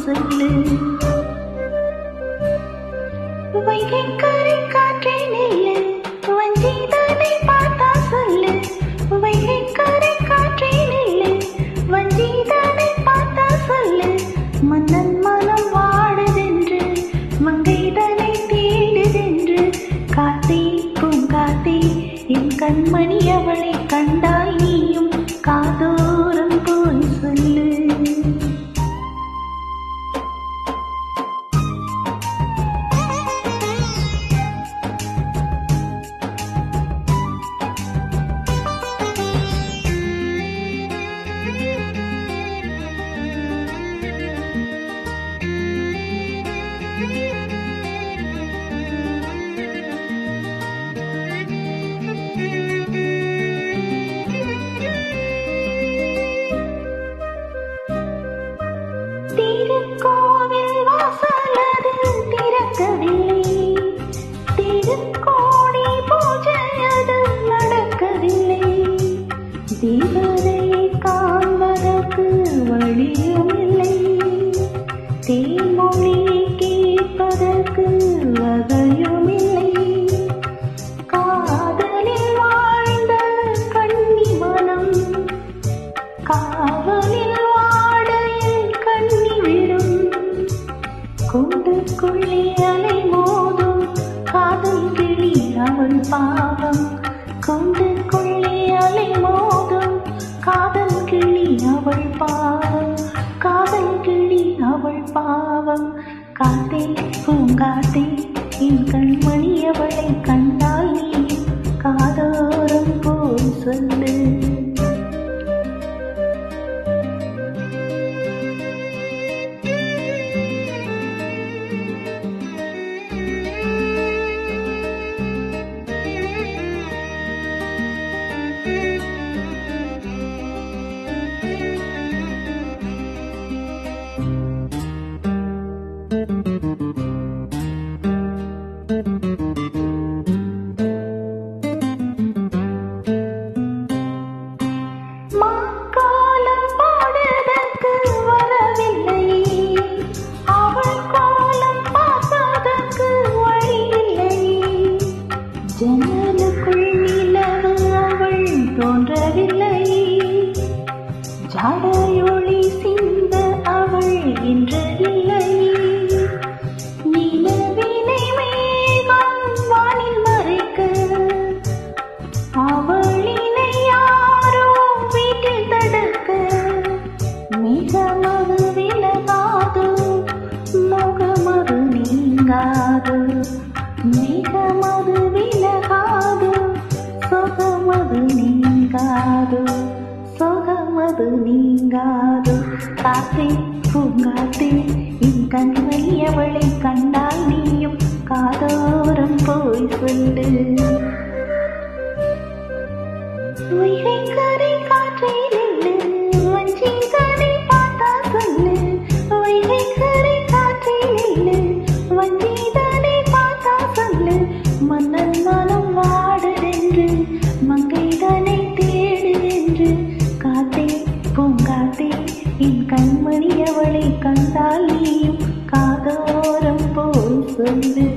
சொல்லு. வைகைக்கரை காற்றே நில்லு, வஞ்சிதனை பார்த்தா சொல்லு. வைகைக்கரை காற்றே நில்லு, வஞ்சிதனை பார்த்தா சொல்லு. மன்னன் மனம் வாடுதென்று, மங்கைதனை தேடுதென்று. காத்தே பூங்காத்தே என் கண்மணி, அவளை கண்டால் நீயும் காதோரம் போய் சொல்லு. திருக்கோவில் வாசலது திறக்கவில்லை, திருக்கோடி பூஜையது நடக்கவில்லை. தேவதையை காண்பதற்கு வழியும் இல்லை, தேமொழியை கேட்பதற்கு வகையும் இல்லை. காதலில் வாழ்ந்த கன்னி மனம் காவலில் கூண்டுக்குள்ளே அலை மோதும் காதல் கிளி அவள் பாவம். கூண்டுக்குள்ளே அலை மோதும் காதல் கிளி அவள் பாவம். காதல் கிளி அவள் பாவம். காத்தே பூங்காத்தே என் கண்மணி, அவளை கண்டால் நீ காதோரம் போய் சொல்லு. மாக்காலம் பாடுவதற்கு வரவில்லை, அவள் கோலம் பார்ப்பதற்கு வழி இல்லை. ஜன்னலுக்குள் நிலவு அவள் தோன்றவில்லை, ஜாடையொளி சிந்த அவள் இன்று இல்லை. நிலவினை மேகம் வானில் மறைக்க, அவளினை யாரோ வீட்டில் தடுக்க. மிகமது விலகாது, முகமது நீங்காது. மிகமது விலகாது, சுகமது நீங்காது. சுகமது நீங்காது. காத்தே பூங்காத்தே என் கண்மணி, அவளை கண்டால் நீயும் காதோரம் போய் சொல்லு. வைகைக்கரை காற்றே நில்லு, வஞ்சிதனை பார்த்தா சொல்லு. வைகைக்கரை காற்றே நில்லு, வஞ்சிதனை பார்த்தா சொல்லு. மன்னன் மனம் வாடுதென்று, மங்கைதனை தேடுதென்று. காத்தே பூங்காத்தே என் கண்மணி, அவளை கண்டால் நீயும் காதோரம் போய் சொல்லு.